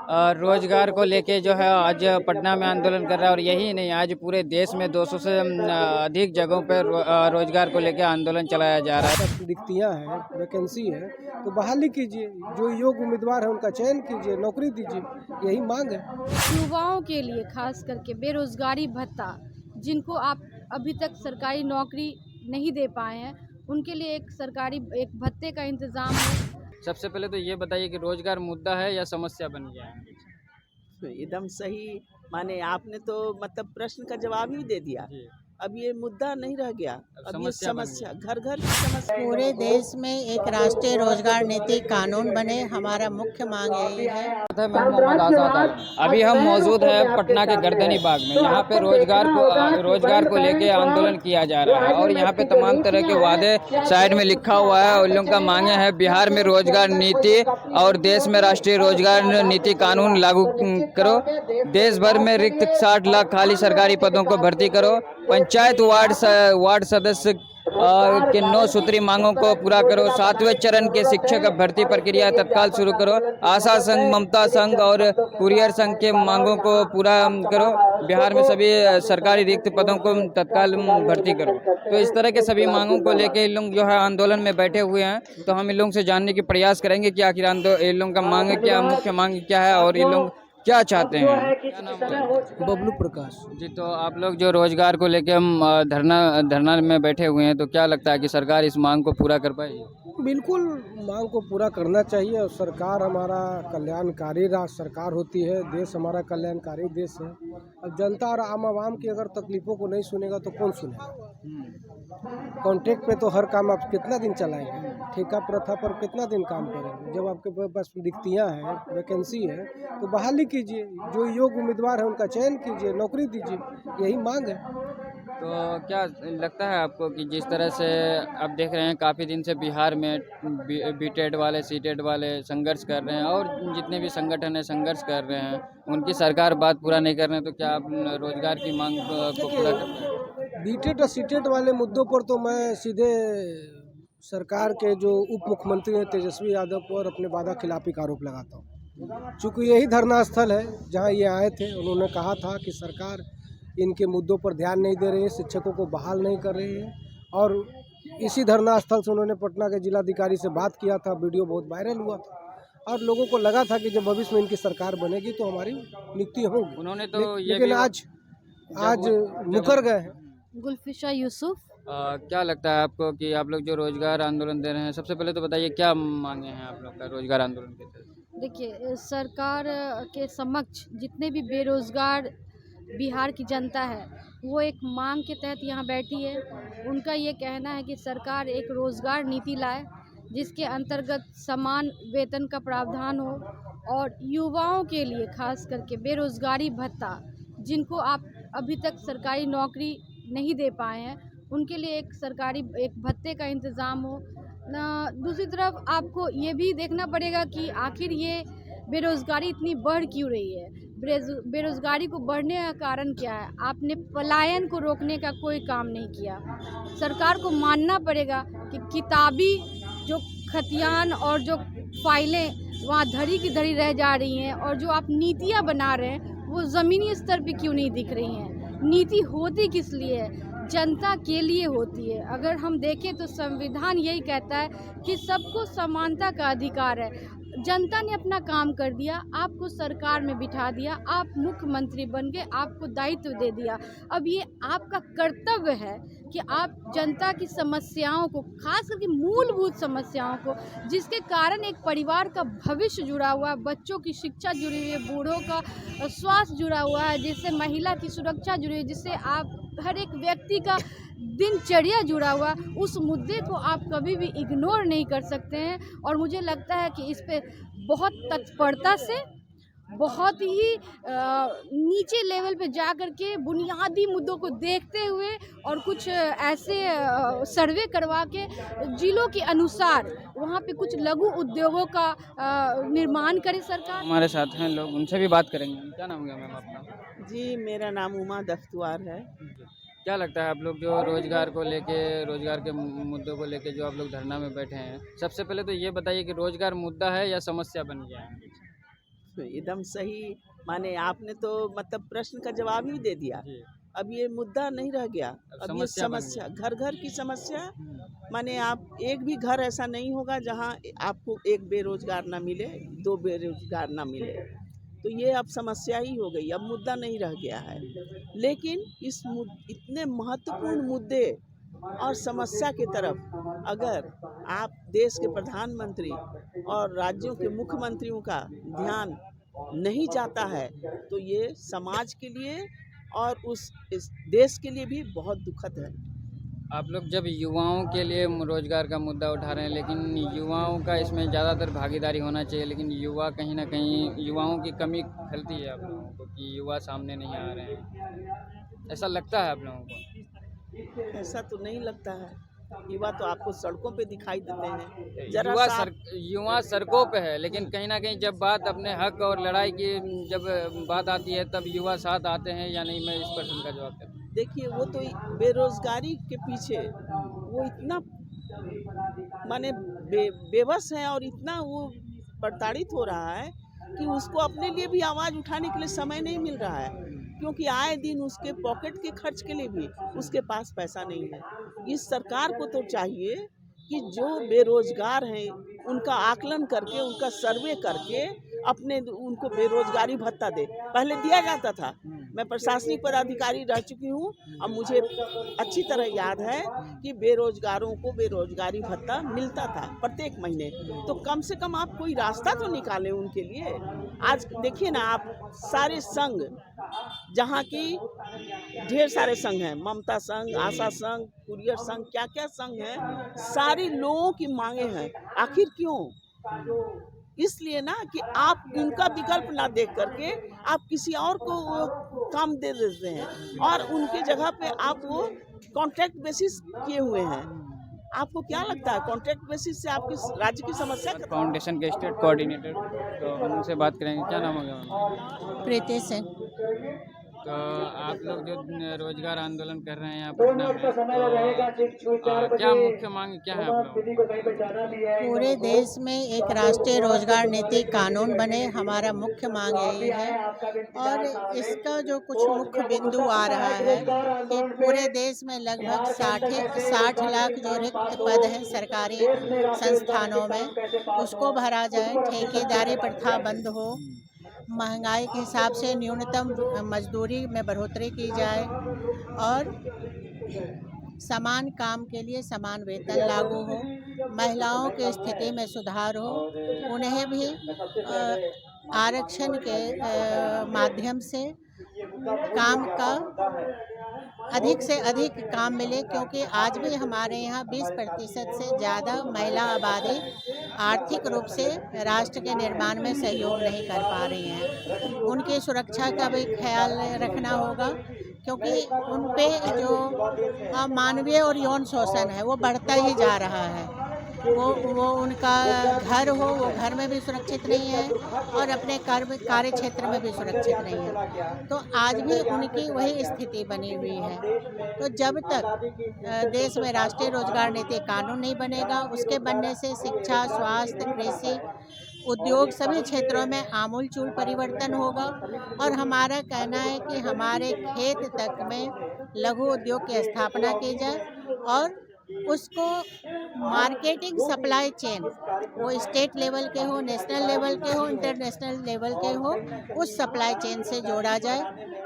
रोजगार को लेके जो है आज पटना में आंदोलन कर रहा है और यही नहीं, आज पूरे देश में 200 से अधिक जगहों पर रोजगार को लेके आंदोलन चलाया जा रहा है। रिक्तियाँ हैं, वैकेंसी है तो बहाली कीजिए, जो योग्य उम्मीदवार है उनका चयन कीजिए, नौकरी दीजिए, यही मांग है। युवाओं के लिए खास करके बेरोजगारी भत्ता, जिनको आप अभी तक सरकारी नौकरी नहीं दे पाए हैं, उनके लिए एक भत्ते का इंतजाम है। सबसे पहले तो ये बताइए कि रोजगार मुद्दा है या समस्या बन गया है? तो एकदम सही। माने आपने तो मतलब प्रश्न का जवाब ही दे दिया। जी। अब ये मुद्दा नहीं रह गया, अब ये समस्या बन समस्या घर घर की समस्या। पूरे देश में एक राष्ट्रीय रोजगार नीति कानून बने, हमारा मुख्य मांग यही है। मैं मोहम्मद आजाद आलम। अभी हम मौजूद है पटना के गर्दनी बाग में। यहाँ पे रोजगार को लेके आंदोलन किया जा रहा है और यहाँ पे तमाम तरह के वादे साइड में लिखा हुआ है। उन लोगों का मांगे है बिहार में रोजगार नीति और देश में राष्ट्रीय रोजगार नीति कानून लागू करो, देश भर में रिक्त 60 लाख खाली सरकारी पदों को भर्ती करो, पंचायत वार्ड सदस्य के 9 सूत्री मांगों को पूरा करो, 7वें चरण के शिक्षक भर्ती प्रक्रिया तत्काल शुरू करो, आशा संघ, ममता संघ और कुरियर संघ के मांगों को पूरा करो, बिहार में सभी सरकारी रिक्त पदों को तत्काल भर्ती करो। तो इस तरह के सभी मांगों को लेके इन लोग जो है आंदोलन में बैठे हुए हैं। तो हम इन लोगों से जानने की प्रयास करेंगे कि आखिर इन लोगों का मांग क्या, मुख्य मांग क्या है और इन लोग क्या चाहते हैं। क्या नाम है? बबलू प्रकाश जी। तो आप लोग जो रोजगार को लेके हम धरना में बैठे हुए हैं, तो क्या लगता है कि सरकार इस मांग को पूरा कर पाएगी? बिल्कुल मांग को पूरा करना चाहिए और सरकार हमारा कल्याणकारी सरकार होती है, देश हमारा कल्याणकारी देश है। अब जनता और आम आवाम की अगर तकलीफ़ों को नहीं सुनेगा तो कौन सुनेगा? कॉन्ट्रैक्ट पे तो हर काम आप कितना दिन चलाएंगे? ठेका प्रथा पर कितना दिन काम करेंगे? जब आपके पास रिक्तियाँ हैं, वैकेंसी है तो बहाली कीजिए, जो योग्य उम्मीदवार है उनका चयन कीजिए, नौकरी दीजिए, यही मांग है। तो क्या लगता है आपको कि जिस तरह से आप देख रहे हैं काफ़ी दिन से बिहार में बीटेड वाले, सीटेड वाले संघर्ष कर रहे हैं और जितने भी संगठन हैं संघर्ष कर रहे हैं, उनकी सरकार बात पूरा नहीं कर रहे हैं, तो क्या आप रोजगार की मांग को पूरा कर पाएंगे? बीटेड और सीटेड वाले मुद्दों पर तो मैं सीधे सरकार के जो उप मुख्यमंत्री हैं तेजस्वी यादव पर अपने वादा खिलाफी का आरोप लगाता हूँ। चूँकि यही धरना स्थल है जहाँ ये आए थे, उन्होंने कहा था कि सरकार इनके मुद्दों पर ध्यान नहीं दे रही है, शिक्षकों को बहाल नहीं कर रही है। और इसी धरना स्थल से उन्होंने पटना के जिलाधिकारी से बात किया था, वीडियो बहुत वायरल हुआ था और लोगों को लगा था कि जब भविष्य में इनकी सरकार बनेगी तो हमारी नियुक्ति होगी। उन्होंने तो लेकिन आज मुकर गए हैं। गुलफिशा यूसुफ। क्या लगता है आपको कि आप लोग जो रोजगार आंदोलन दे रहे हैं, सबसे पहले तो बताइए क्या मांगे हैं आप लोग का रोजगार आंदोलन के तहत? देखिए, सरकार के समक्ष जितने भी बेरोजगार बिहार की जनता है, वो एक मांग के तहत यहाँ बैठी है। उनका ये कहना है कि सरकार एक रोज़गार नीति लाए जिसके अंतर्गत समान वेतन का प्रावधान हो और युवाओं के लिए खास करके बेरोजगारी भत्ता, जिनको आप अभी तक सरकारी नौकरी नहीं दे पाए हैं, उनके लिए एक भत्ते का इंतज़ाम हो ना। दूसरी तरफ आपको ये भी देखना पड़ेगा कि आखिर ये बेरोज़गारी इतनी बढ़ क्यों रही है, बेरोज़गारी को बढ़ने का कारण क्या है। आपने पलायन को रोकने का कोई काम नहीं किया। सरकार को मानना पड़ेगा कि किताबी जो खतियान और जो फाइलें वहाँ धरी की धरी रह जा रही हैं और जो आप नीतियाँ बना रहे हैं वो ज़मीनी स्तर पे क्यों नहीं दिख रही हैं। नीति होती किस लिए है? जनता के लिए होती है। अगर हम देखें तो संविधान यही कहता है कि सबको समानता का अधिकार है। जनता ने अपना काम कर दिया, आपको सरकार में बिठा दिया, आप मुख्यमंत्री बन गए, आपको दायित्व दे दिया। अब ये आपका कर्तव्य है कि आप जनता की समस्याओं को, खास करके मूलभूत समस्याओं को, जिसके कारण एक परिवार का भविष्य जुड़ा हुआ है, बच्चों की शिक्षा जुड़ी हुई है, बूढ़ों का स्वास्थ्य जुड़ा हुआ है, जिससे महिला की सुरक्षा जुड़ी हुई है, जिससे आप हर एक व्यक्ति का दिनचर्या जुड़ा हुआ, उस मुद्दे को आप कभी भी इग्नोर नहीं कर सकते हैं। और मुझे लगता है कि इस पे बहुत तत्परता से, बहुत ही नीचे लेवल पे जा कर के बुनियादी मुद्दों को देखते हुए और कुछ ऐसे सर्वे करवा के जिलों के अनुसार वहाँ पे कुछ लघु उद्योगों का निर्माण करे सरकार। हमारे साथ हैं लोग, उनसे भी बात करेंगे। क्या नाम है मैम आपका? जी, मेरा नाम उमा दफ्तुआर है। क्या लगता है आप लोग जो रोजगार के मुद्दों को लेके जो आप लोग धरना में बैठे हैं, सबसे पहले तो ये बताइए कि रोजगार मुद्दा है या समस्या बन गया है? एकदम सही। माने आपने तो मतलब प्रश्न का जवाब ही दे दिया। अब ये मुद्दा नहीं रह गया, अब ये समस्या बन समस्या घर घर की समस्या। माने आप एक भी घर ऐसा नहीं होगा जहाँ आपको एक बेरोजगार ना मिले, दो बेरोजगार ना मिले। तो ये अब समस्या ही हो गई, अब मुद्दा नहीं रह गया है। लेकिन इतने महत्वपूर्ण मुद्दे और समस्या की तरफ अगर आप देश के प्रधानमंत्री और राज्यों के मुख्यमंत्रियों का ध्यान नहीं जाता है तो ये समाज के लिए और इस देश के लिए भी बहुत दुखद है। आप लोग जब युवाओं के लिए रोजगार का मुद्दा उठा रहे हैं, लेकिन युवाओं का इसमें ज़्यादातर भागीदारी होना चाहिए, लेकिन युवा कहीं ना कहीं युवाओं की कमी खलती है आप लोगों को कि युवा सामने नहीं आ रहे हैं, ऐसा लगता है आप लोगों को? ऐसा तो नहीं लगता है, युवा तो आपको सड़कों पे दिखाई देते हैं। जरा युवा सड़कों पे है, लेकिन कहीं ना कहीं जब बात अपने हक और लड़ाई की जब बात आती है तब युवा साथ आते हैं या नहीं? मैं इस प्रश्न का जवाब देता हूँ। देखिए, वो तो बेरोजगारी के पीछे वो इतना माने बेबस है और इतना वो प्रताड़ित हो रहा है कि उसको अपने लिए भी आवाज़ उठाने के लिए समय नहीं मिल रहा है, क्योंकि आए दिन उसके पॉकेट के खर्च के लिए भी उसके पास पैसा नहीं है। इस सरकार को तो चाहिए कि जो बेरोजगार हैं उनका आकलन करके, उनका सर्वे करके अपने उनको बेरोजगारी भत्ता दे। पहले दिया जाता था, मैं प्रशासनिक पदाधिकारी रह चुकी हूँ, अब मुझे अच्छी तरह याद है कि बेरोजगारों को बेरोजगारी भत्ता मिलता था प्रत्येक महीने। तो कम से कम आप कोई रास्ता तो निकालें उनके लिए। आज देखिए ना, आप सारे संघ, जहाँ की ढेर सारे संघ हैं, ममता संघ, आशा संघ, कुरियर संघ, क्या क्या संघ हैं, सारे लोगों की मांगे हैं। आखिर क्यों? इसलिए ना कि आप उनका विकल्प ना देख करके आप किसी और को काम दे देते हैं और उनके जगह पे आप वो कॉन्ट्रैक्ट बेसिस किए हुए हैं। आपको क्या लगता है कॉन्ट्रैक्ट बेसिस से आपकी राज्य की समस्या? फाउंडेशन के स्टेट कोऑर्डिनेटर, तो हम उनसे बात करेंगे। क्या नाम होगा? प्रीति सिंह। तो आप लोग जो रोजगार आंदोलन कर रहे हैं यहाँ पटना में, तो क्या मुख्य मांग क्या है आप लोगों? पूरे देश में एक राष्ट्रीय रोजगार नीति कानून बने, हमारा मुख्य मांग यही है। और इसका जो कुछ मुख्य बिंदु आ रहा है कि पूरे देश में लगभग 60 लाख जो रिक्त पद हैं सरकारी संस्थानों में, उसको भरा जाए, ठेकेदारी प्रथा बंद हो, महंगाई के हिसाब से न्यूनतम मजदूरी में बढ़ोतरी की जाए और समान काम के लिए समान वेतन लागू हो, महिलाओं की स्थिति में सुधार हो, उन्हें भी आरक्षण के माध्यम से काम का अधिक से अधिक काम मिले, क्योंकि आज भी हमारे यहाँ 20% से ज़्यादा महिला आबादी आर्थिक रूप से राष्ट्र के निर्माण में सहयोग नहीं कर पा रही हैं। उनकी सुरक्षा का भी ख्याल रखना होगा, क्योंकि उन पे जो मानवीय और यौन शोषण है वो बढ़ता ही जा रहा है। वो उनका घर हो, वो घर में भी सुरक्षित नहीं है और अपने कार्य क्षेत्र में भी सुरक्षित नहीं है। तो आज भी उनकी वही स्थिति बनी हुई है। तो जब तक देश में राष्ट्रीय रोजगार नीति कानून नहीं बनेगा, उसके बनने से शिक्षा, स्वास्थ्य, कृषि, उद्योग सभी क्षेत्रों में आमूलचूल परिवर्तन होगा। और हमारा कहना है कि हमारे खेत तक में लघु उद्योग की स्थापना की जाए और उसको मार्केटिंग सप्लाई चेन, वो स्टेट लेवल के हो, नेशनल लेवल के हो, इंटरनेशनल लेवल के हो, उस सप्लाई चेन से जोड़ा जाए,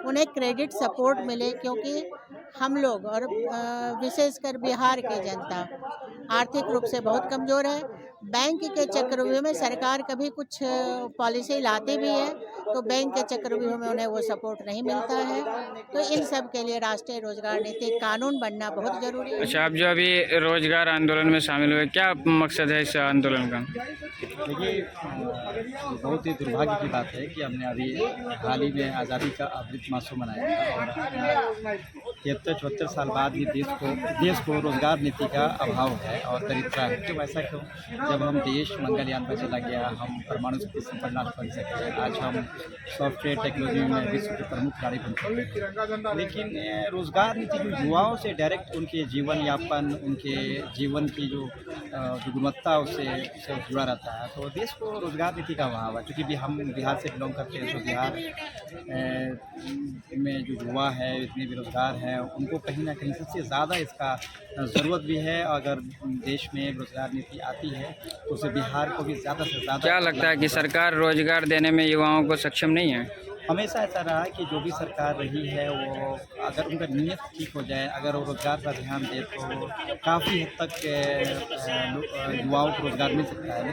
उन्हें क्रेडिट सपोर्ट मिले, क्योंकि हम लोग और विशेषकर बिहार की जनता आर्थिक रूप से बहुत कमज़ोर है। बैंक के चक्रव्यूह में सरकार कभी कुछ पॉलिसी लाती भी है तो बैंक के चक्रव्यूह में उन्हें वो सपोर्ट नहीं मिलता है। तो इन सब के लिए राष्ट्रीय रोजगार नीति कानून बनना बहुत ज़रूरी है। अच्छा, आप जो अभी रोजगार आंदोलन में शामिल हुए, क्या मकसद है इस आंदोलन का? देखिए, बहुत ही दुर्भाग्य की बात है कि हमने अभी हाल ही में आज़ादी का अमृत महोत्सव मनाया और 73-74 साल बाद भी देश को रोजगार नीति का अभाव है और दरिद्रता है। क्यों ऐसा क्यों? जब हम देश मंगलयान पर चला गया, हम परमाणु शक्ति संपन्न राष्ट्र बन सके, आज हम सॉफ्टवेयर टेक्नोलॉजी में विश्व के प्रमुख खिलाड़ी बन सके। लेकिन रोज़गार नीति जो युवाओं से डायरेक्ट उनके जीवन यापन, उनके जीवन की जो गुणवत्ता उससे जुड़ा रहता है, तो देश को रोज़गार नीति का अभाव है। क्योंकि भी हम बिहार से बिलोंग करते हैं, तो बिहार में जो युवा है, इतने बेरोज़गार हैं, उनको कहीं ना कहीं सबसे ज़्यादा इसका ज़रूरत भी है। अगर देश में रोज़गार नीति आती है तो उसे बिहार को भी ज़्यादा से ज़्यादा। क्या लगता है कि सरकार रोजगार देने में युवाओं को सक्षम नहीं है? हमेशा ऐसा रहा कि जो भी सरकार रही है वो अगर उनका नीयत ठीक हो जाए, अगर वो रोज़गार पर ध्यान दे तो काफ़ी हद तक युवाओं को रोज़गार मिल सकता है।